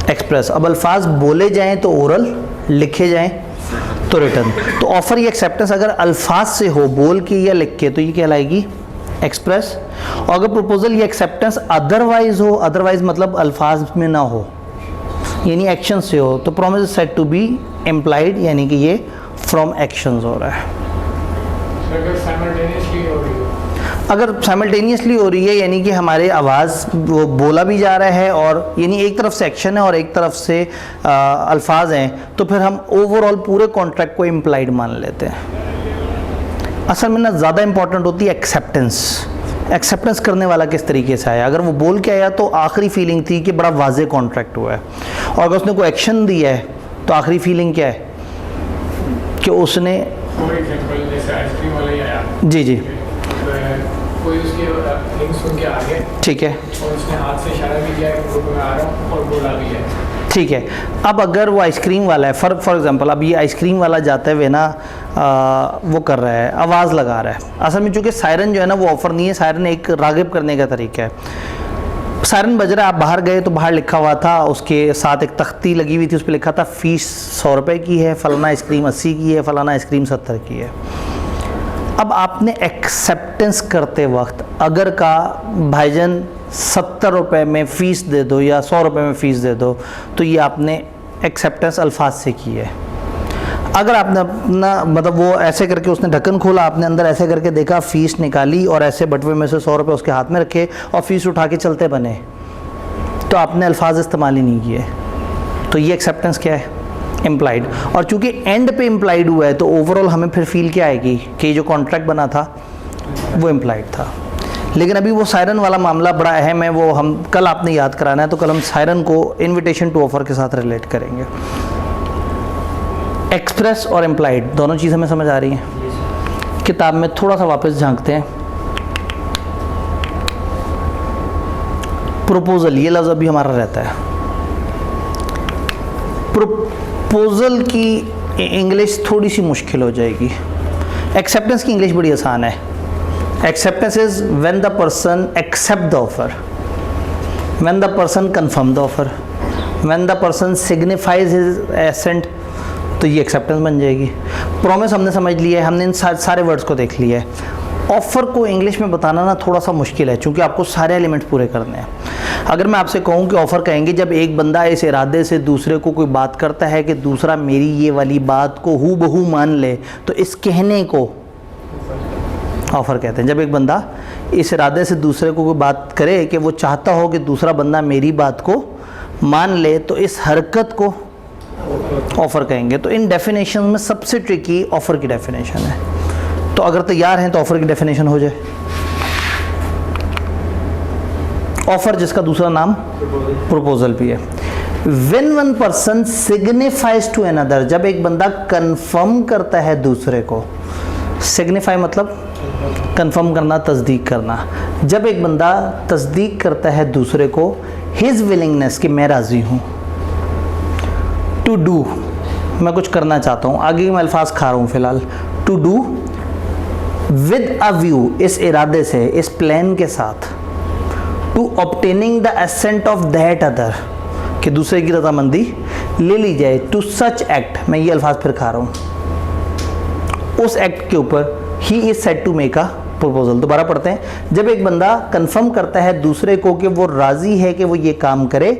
express. अब अल्फाज बोले जाएं तो ओरल, लिखे जाएं तो रिटर्न। तो ऑफ़र या एक्सेप्टेंस अगर अल्फाज से हो, बोल के या लिख के, तो ये कहलाएगी एक्सप्रेस। और अगर प्रपोजल या एक्सेप्टेंस अदरवाइज हो, अदरवाइज मतलब अल्फाज में ना हो, यानी एक्शन से हो, तो promise is said to be implied, यानी कि ये फ्रॉम एक्शंस हो रहा है। अगर साइमल्टेनियसली हो रही है यानी कि हमारे आवाज़ वो बोला भी जा रहा है और यानी एक तरफ से एक्शन है और एक तरफ से अल्फाज हैं, तो फिर हम ओवरऑल पूरे कॉन्ट्रैक्ट को इम्प्लाइड मान लेते हैं। असल में ना ज़्यादा इंपॉर्टेंट होती है एक्सेप्टेंस। एक्सेप्टेंस करने वाला किस तरीके से आया। अगर वो बोल के आया तो आखिरी फीलिंग थी कि बड़ा वाज़े कॉन्ट्रैक्ट हुआ है, और अगर उसने कोई एक्शन दिया है तो आखिरी फीलिंग क्या है कि उसने जी जी कोई उसके लिंक सुन के आ गया, ठीक है, और उसने हाथ से इशारा भी किया कि मैं आ रहा हूँ और बोला भी है, ठीक है। अब अगर वो आइसक्रीम वाला है, फॉर एग्जांपल, अब ये आइसक्रीम वाला जाते हुए ना वो कर रहा है, आवाज़ लगा रहा है। असल में चूँकि सायरन जो है ना वो ऑफ़र नहीं है, सायरन एक राग़िब करने का तरीका है। सायरन बज रहा है, आप बाहर गए तो बाहर लिखा हुआ था, उसके साथ एक तख्ती लगी हुई थी, उस पर लिखा था फ़ीस 100 रुपये की है, फ़लाना आइसक्रीम 80 की है, फ़लाना आइसक्रीम 70 की है। अब आपने एक्सेप्टेंस करते वक्त अगर का भाईजान 70 रुपये में फ़ीस दे दो या 100 रुपये में फ़ीस दे दो, तो ये आपने एक्सेप्टेंस अल्फाज से की है। अगर आपने अपना मतलब वो ऐसे करके उसने ढक्कन खोला, आपने अंदर ऐसे करके देखा, फ़ीस निकाली और ऐसे बटवे में से 100 रुपये उसके हाथ में रखे और फ़ीस उठा के चलते बने, तो आपने अल्फाज इस्तेमाल ही नहीं किए। तो ये एक्सेप्टेंस क्या है? इम्प्लाइड। और चूँकि एंड पे इम्प्लाइड हुआ है तो ओवरऑल हमें फिर फील क्या आएगी कि जो कॉन्ट्रैक्ट बना था वो इम्प्लाइड था। लेकिन अभी वो सायरन वाला मामला बड़ा अहम है, वो हम कल आपने याद कराना है, तो कल हम सायरन को इनविटेशन टू ऑफ़र के साथ रिलेट करेंगे। एक्सप्रेस और इम्प्लाइड दोनों चीज़ हमें समझ आ रही हैं। किताब में थोड़ा सा वापस झांकते हैं। प्रपोजल, ये लफ्ज़ अभी हमारा रहता है। प्रपोजल की इंग्लिश थोड़ी सी मुश्किल हो जाएगी, एक्सेप्टेंस की इंग्लिश बड़ी आसान है। Acceptance is when the person accept the offer, when the person confirm the offer, when the person signifies his assent, तो ये एक्सेप्टेंस बन जाएगी। प्रॉमिस हमने समझ लिया है, हमने इन सारे वर्ड्स को देख लिया है। ऑफ़र को इंग्लिश में बताना ना थोड़ा सा मुश्किल है, क्योंकि आपको सारे एलिमेंट्स पूरे करने हैं। अगर मैं आपसे कहूँ कि ऑफ़र कहेंगे जब एक बंदा इस इरादे से दूसरे को कोई बात करता है कि दूसरा मेरी ये वाली बात को हू बहू मान ले, तो इस कहने को ऑफ़र कहते हैं। जब एक बंदा इस इरादे से दूसरे को कोई बात करे कि वो चाहता हो कि दूसरा बंदा मेरी बात को मान ले, तो इस हरकत को ऑफ़र कहेंगे। तो इन डेफिनेशन में सबसे ट्रिकी ऑफ़र की डेफिनेशन है। तो अगर तैयार हैं तो ऑफ़र की डेफिनेशन हो जाए। ऑफ़र जिसका दूसरा नाम प्रपोजल भी है। When one person signifies to another, जब एक बंदा कंफर्म करता है दूसरे को। सिग्निफाई मतलब कंफर्म करना, तस्दीक करना। जब एक बंदा तस्दीक करता है दूसरे को हिज विलिंगनेस कि मैं राज़ी हूँ। टू डू, मैं कुछ करना चाहता हूँ, आगे के मैं अल्फाज खा रहा हूँ फ़िलहाल। To do with a view, इस इरादे से, इस प्लान के साथ। To obtaining the assent of that other, कि दूसरे की रजामंदी ले ली जाए। टू सच एक्ट, मैं ये अल्फाज फिर खा रहा हूँ, उस एक्ट के ऊपर he is said to make a proposal. दोबारा पढ़ते हैं। जब एक बंदा कंफर्म करता है दूसरे को कि वो राज़ी है कि वो ये काम करे,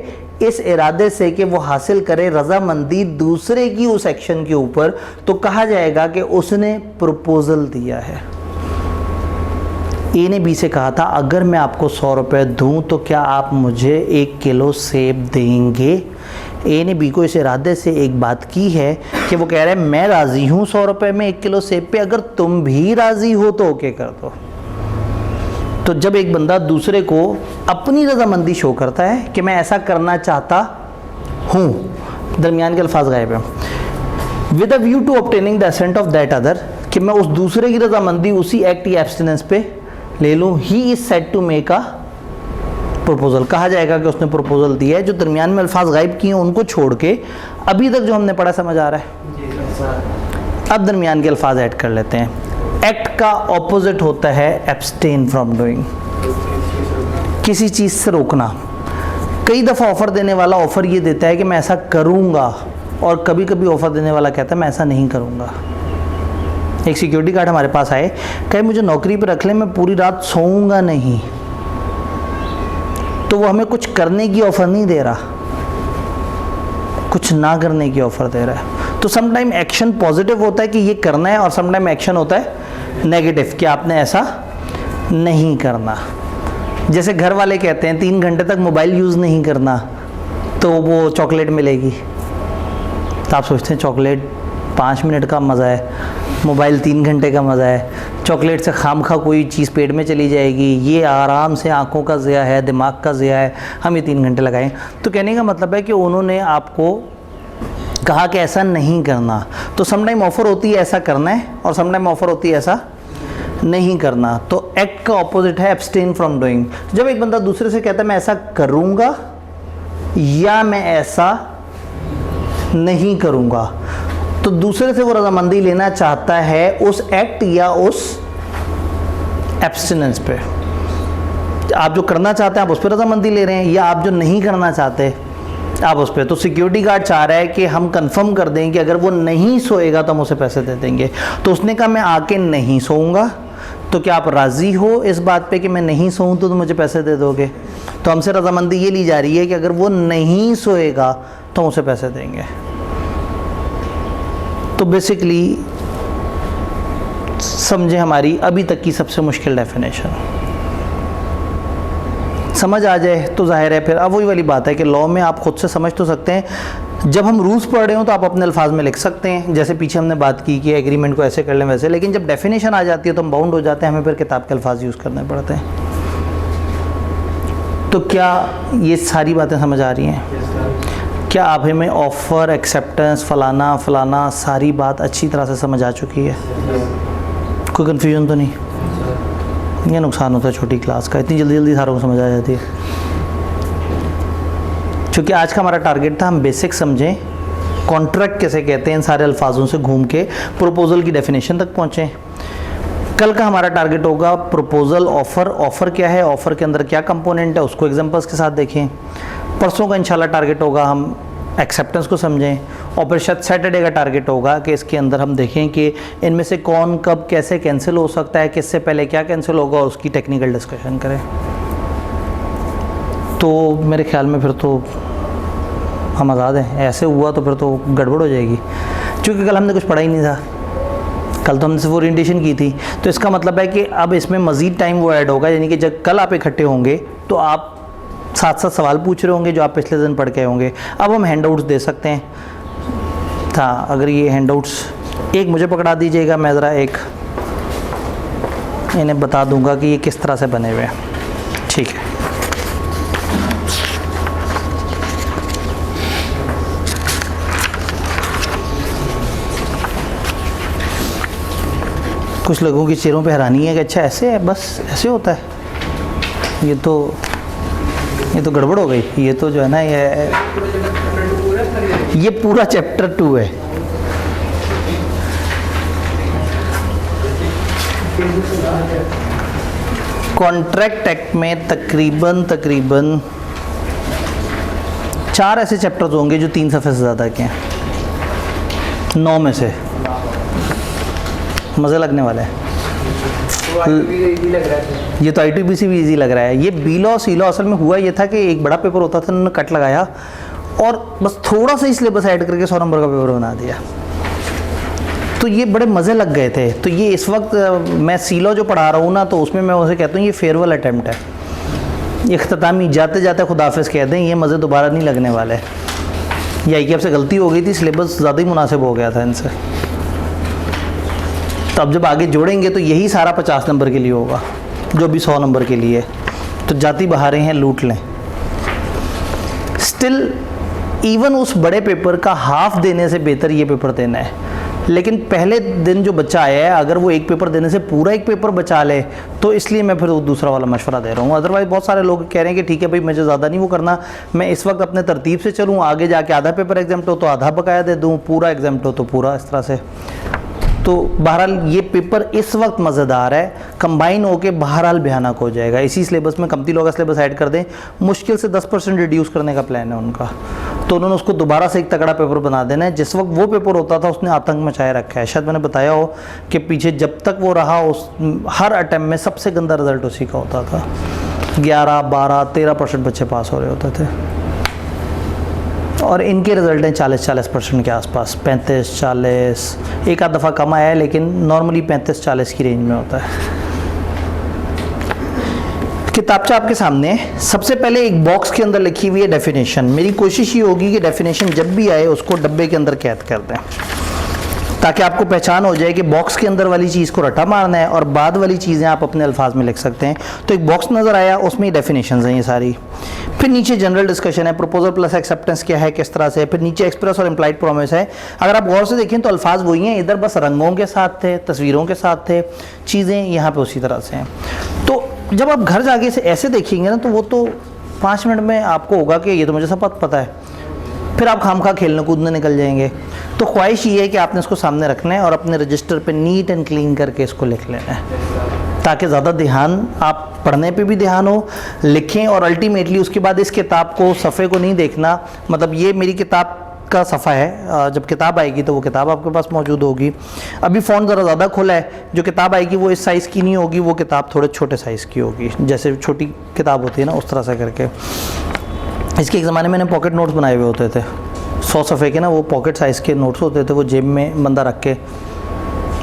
इस इरादे से कि वो हासिल करे रजामंदी दूसरे की उस एक्शन के ऊपर, तो कहा जाएगा कि उसने प्रपोजल दिया है। ए ने बी से कहा था अगर मैं आपको 100 रुपये दूँ तो क्या आप मुझे 1 किलो सेब देंगे। ए ने बी को इस इरादे से एक बात की है कि वो कह रहा है मैं राज़ी हूँ 100 रुपये में 1 किलो सेब पे, अगर तुम भी राज़ी हो तो ओके कर दो। तो जब एक बंदा दूसरे को अपनी रजामंदी शो करता है कि मैं ऐसा करना चाहता हूँ, दरमियान के अल्फाज गायब हैं। With a view to obtaining the assent of that other, कि मैं उस दूसरे की रजामंदी उसी एक्ट या एब्सटिनेंस पे ले लूँ। He is said to make a proposal, कहा जाएगा कि उसने प्रपोजल दिया है। जो दरमियान में अल्फाज गायब किए हैं उनको छोड़ के अभी तक जो हमने पढ़ा समझ आ रहा है। अब दरमियान के अल्फाज ऐड कर लेते हैं। एक्ट का ऑपोजिट होता है एब्सटेन फ्रॉम डूइंग, किसी चीज़ से रोकना। कई दफ़ा ऑफ़र देने वाला ऑफ़र ये देता है कि मैं ऐसा करूँगा, और कभी कभी ऑफ़र देने वाला कहता है मैं ऐसा नहीं करूँगा। एक सिक्योरिटी गार्ड हमारे पास आए, कहे मुझे नौकरी पर रख ले, मैं पूरी रात सोऊंगा नहीं। तो वो हमें कुछ करने की ऑफ़र नहीं दे रहा, कुछ ना करने की ऑफ़र दे रहा है। तो समटाइम एक्शन पॉजिटिव होता है कि ये करना है, और समटाइम एक्शन होता है नेगेटिव कि आपने ऐसा नहीं करना। जैसे घर वाले कहते हैं 3 घंटे तक मोबाइल यूज़ नहीं करना तो वो चॉकलेट मिलेगी, तो आप सोचते हैं चॉकलेट 5 मिनट का मज़ा है, मोबाइल 3 घंटे का मज़ा है। चॉकलेट से खामखा कोई चीज़ पेट में चली जाएगी, ये आराम से आँखों का ज़िया है, दिमाग का ज़िया है, हम ये 3 घंटे लगाएं। तो कहने का मतलब है कि उन्होंने आपको कहा कि ऐसा नहीं करना। तो समटाइम ऑफ़र होती है ऐसा करना है, और समटाइम ऑफ़र होती है ऐसा नहीं करना। तो एक्ट का ऑपोजिट है एब्सटेन फ्रॉम डूइंग। जब एक बंदा दूसरे से कहता है मैं ऐसा करूँगा या मैं ऐसा नहीं करूँगा, तो दूसरे से वो रजामंदी लेना चाहता है उस एक्ट या उस एब्सटिनेंस पे। आप जो करना चाहते हैं आप उस पर रजामंदी ले रहे हैं, या आप जो नहीं करना चाहते आप उस पर। तो सिक्योरिटी गार्ड चाह रहा है कि हम कंफर्म कर दें कि अगर वो नहीं सोएगा तो हम उसे पैसे दे देंगे। तो उसने कहा मैं आके नहीं सोऊंगा, तो क्या आप राज़ी हो इस बात पे कि मैं नहीं सोऊं तो मुझे पैसे दे दोगे। तो हमसे रजामंदी ये ली जा रही है कि अगर वो नहीं सोएगा तो हम उसे पैसे देंगे। तो बेसिकली समझे हमारी अभी तक की सबसे मुश्किल डेफिनेशन। समझ आ जाए तो जाहिर है फिर अब वही वाली बात है कि लॉ में आप खुद से समझ तो सकते हैं। जब हम रूल्स पढ़ रहे हो तो आप अपने अल्फाज में लिख सकते हैं, जैसे पीछे हमने बात की कि एग्रीमेंट को ऐसे कर लें वैसे, लेकिन जब डेफिनेशन आ जाती है तो हम बाउंड हो जाते हैं, हमें फिर किताब के अल्फाज यूज़ करने पड़ते हैं। तो क्या ये सारी बातें समझ आ रही हैं? क्या आप हमें ऑफ़र, एक्सेप्टेंस, फलाना फलाना सारी बात अच्छी तरह से समझ आ चुकी है? कोई कन्फ्यूजन तो नहीं? ये नुकसान होता है छोटी क्लास का, इतनी जल्दी जल्दी सारों को समझ आ जाती है। क्योंकि आज का हमारा टारगेट था हम बेसिक समझें, कॉन्ट्रैक्ट कैसे कहते हैं, इन सारे अल्फाजों से घूम के प्रपोजल की डेफिनेशन तक पहुँचें। कल का हमारा टारगेट होगा प्रपोजल, ऑफ़र। ऑफ़र क्या है, ऑफ़र के अंदर क्या कंपोनेंट है, उसको एग्जांपल्स के साथ देखें। परसों का इंशाल्लाह टारगेट होगा हम एक्सेप्टेंस को समझें, और फिर शायद सैटरडे का टारगेट होगा कि इसके अंदर हम देखें कि इनमें से कौन कब कैसे कैंसिल हो सकता है, किससे पहले क्या कैंसिल होगा, और उसकी टेक्निकल डिस्कशन करें। तो मेरे ख्याल में फिर तो हम आज़ाद हैं। ऐसे हुआ तो फिर तो गड़बड़ हो जाएगी, क्योंकि कल हमने कुछ पढ़ा ही नहीं था। कल तो हमने सिर्फ ओरिएंटेशन की थी। तो इसका मतलब है कि अब इसमें मज़ीद टाइम वो ऐड होगा, यानी कि जब कल आप इकट्ठे होंगे तो आप साथ साथ सवाल पूछ रहे होंगे जो आप पिछले दिन पढ़ के होंगे। अब हम हैंडआउट्स दे सकते हैं। था अगर ये हैंडआउट्स एक मुझे पकड़ा दीजिएगा, मैं ज़रा एक इन्हें बता दूंगा कि ये किस तरह से बने हुए हैं। ठीक है, कुछ लोगों के चेहरों पे हैरानी है कि अच्छा ऐसे है, बस ऐसे होता है। ये तो गड़बड़ हो गई। ये तो जो है ना, ये पूरा चैप्टर 2 है। कॉन्ट्रैक्ट एक्ट में तकरीबन 4 ऐसे चैप्टर्स होंगे जो 3 सफ़े से ज़्यादा के हैं, 9 में से। मज़े लगने वाला है। ये तो ITBC भी इजी लग रहा है। ये बी लॉ सी लॉ असल में हुआ ये था कि एक बड़ा पेपर होता था, उन्होंने कट लगाया और बस थोड़ा सा ही सिलेबस ऐड करके 100 नंबर का पेपर बना दिया। तो ये बड़े मज़े लग गए थे। तो ये इस वक्त मैं सी लॉ जो पढ़ा रहा हूँ ना, तो उसमें मैं उसे कहता हूँ ये फेयरवेल अटैम्प्ट है, ये इख्तितामी, जाते जाते खुदाफिज़ कह दें, ये मज़े दोबारा नहीं लगने वाले। ये IKF से गलती हो गई थी, सिलेबस ज़्यादा ही मुनासिब हो गया था इनसे। तो अब जब आगे जोड़ेंगे तो यही सारा 50 नंबर के लिए होगा, जो भी 100 नंबर के लिए। तो जाती बहारें हैं, लूट लें। स्टिल इवन उस बड़े पेपर का हाफ देने से बेहतर ये पेपर देना है। लेकिन पहले दिन जो बच्चा आया है, अगर वो एक पेपर देने से पूरा एक पेपर बचा ले, तो इसलिए मैं फिर दूसरा वाला मशवरा दे रहा हूँ। अदरवाइज़ बहुत सारे लोग कह रहे हैं कि ठीक है भाई, मुझे ज़्यादा नहीं वो करना, मैं इस वक्त अपने तरतीब से चलूँ, आगे जाके आधा पेपर एग्जाम्प्ट हो तो आधा बकाया दे दूँ, पूरा एग्जाम्प्ट हो तो पूरा, इस तरह से। तो बहरहाल ये पेपर इस वक्त मज़ेदार है, कंबाइन होके बहरहाल भयानक हो जाएगा। इसी सिलेबस में कमती लोग का सिलेबस ऐड कर दें, मुश्किल से 10% रिड्यूस करने का प्लान है उनका। तो उन्होंने उसको दोबारा से एक तगड़ा पेपर बना देना है। जिस वक्त वो पेपर होता था उसने आतंक मचाए रखा है। शायद मैंने बताया हो कि पीछे जब तक वो रहा, उस हर अटैम्प्ट में सबसे गंदा रिज़ल्ट उसी का होता था। 11, 12, 13% बच्चे पास हो रहे होते थे, और इनके रिज़ल्ट हैं 40% के आसपास, 35-40, एक आध दफ़ा कम आया है, लेकिन नॉर्मली 35-40 की रेंज में होता है। किताबचा आपके सामने है। सबसे पहले एक बॉक्स के अंदर लिखी हुई है डेफिनेशन। मेरी कोशिश ये होगी कि डेफिनेशन जब भी आए उसको डब्बे के अंदर कैद कर दें, ताकि आपको पहचान हो जाए कि बॉक्स के अंदर वाली चीज़ को रटा मारना है और बाद वाली चीज़ें आप अपने अल्फाज में लिख सकते हैं। तो एक बॉक्स नज़र आया, उसमें डेफिनेशंस हैं ये सारी। फिर नीचे जनरल डिस्कशन है, प्रपोजल प्लस एक्सेप्टेंस क्या है, किस तरह से। फिर नीचे एक्सप्रेस और इम्प्लाइड प्रॉमिस है। अगर आप गौर से देखें तो अल्फाज वही हैं, इधर बस रंगों के साथ थे, तस्वीरों के साथ थे, चीज़ें यहाँ पर उसी तरह से हैं। तो जब आप घर जाके से ऐसे देखेंगे ना, तो वो तो 5 मिनट में आपको होगा कि ये तो मुझे सब पता है, फिर आप खामखा खेलने कूदने निकल जाएंगे। तो ख्वाहिश ये है कि आपने इसको सामने रखना है और अपने रजिस्टर पे नीट एंड क्लीन करके इसको लिख लेना है, ताकि ज़्यादा ध्यान, आप पढ़ने पे भी ध्यान हो, लिखें। और अल्टीमेटली उसके बाद इस किताब को, सफ़े को नहीं देखना, मतलब ये मेरी किताब का सफ़ा है, जब किताब आएगी तो वो किताब आपके पास मौजूद होगी। अभी फ़ॉन्ट ज़रा ज़्यादा खुला है, जो किताब आएगी वो इस साइज़ की नहीं होगी, वो किताब थोड़े छोटे साइज़ की होगी, जैसे छोटी किताब होती है ना, उस तरह से करके। इसके एक ज़माने में मैंने पॉकेट नोट्स बनाए हुए होते थे, 100 सफ़े के ना, वो पॉकेट साइज़ के नोट्स होते थे। वो जेब में बंदा रख के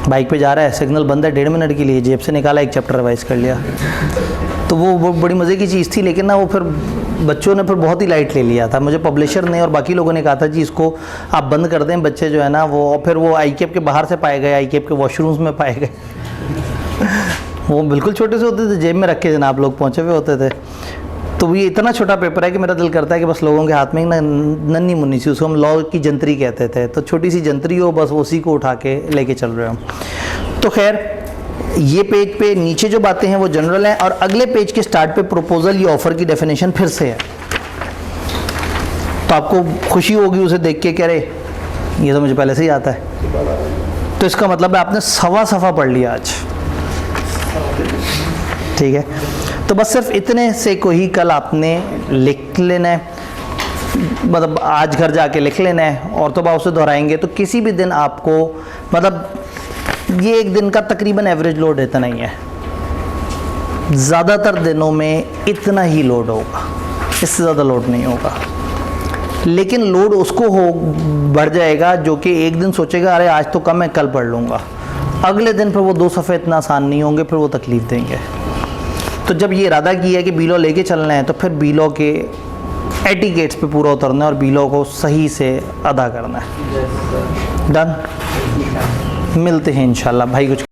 बाइक पे जा रहा है, सिग्नल बंद है 1.5 मिनट के लिए, जेब से निकाला, एक चैप्टर रिवाइज़ कर लिया। तो वो बड़ी मज़े की चीज़ थी। लेकिन ना वो फिर बच्चों ने फिर बहुत ही लाइट ले लिया था। मुझे पब्लिशर ने और बाकी लोगों ने कहा था जी इसको आप बंद कर दें, बच्चे जो है ना वो, और फिर वो IKF के बाहर से पाए गए, IKF के वॉशरूम्स में पाए गए। वो बिल्कुल छोटे से होते थे, जेब में रख के जनाब लोग पहुँचे हुए होते थे। तो ये इतना छोटा पेपर है कि मेरा दिल करता है कि बस लोगों के हाथ में ना नन्ही मुन्नी सी, उसको हम लॉ की जंतरी कहते थे, तो छोटी सी जंतरी हो, बस उसी को उठा के लेके चल रहे हो। तो खैर ये पेज पे नीचे जो बातें हैं वो जनरल हैं, और अगले पेज के स्टार्ट पे प्रपोजल या ऑफ़र की डेफिनेशन फिर से है। तो आपको खुशी होगी उसे देख के, कह रहे ये तो मुझे पहले से ही आता है। तो इसका मतलब है आपने सवा सफ़ा पढ़ लिया आज। ठीक है, तो बस सिर्फ इतने से को ही कल आपने लिख लेना है, मतलब आज घर जाके लिख लेना है और तो उसे दोहराएंगे तो किसी भी दिन आपको, मतलब ये एक दिन का तकरीबन एवरेज लोड इतना ही है, ज़्यादातर दिनों में इतना ही लोड होगा, इससे ज़्यादा लोड नहीं होगा। लेकिन लोड उसको हो बढ़ जाएगा जो कि एक दिन सोचेगा अरे आज तो कम है कल पढ़ लूँगा, अगले दिन फिर वो 2 सफ़े इतना आसान नहीं होंगे, फिर वो तकलीफ़ देंगे। तो जब ये इरादा किया है कि बीलो लेके चलना है तो फिर बीलो के एटिकेट्स पे पूरा उतरना है और बीलो को सही से अदा करना है। डन, मिलते हैं इंशाल्लाह भाई। कुछ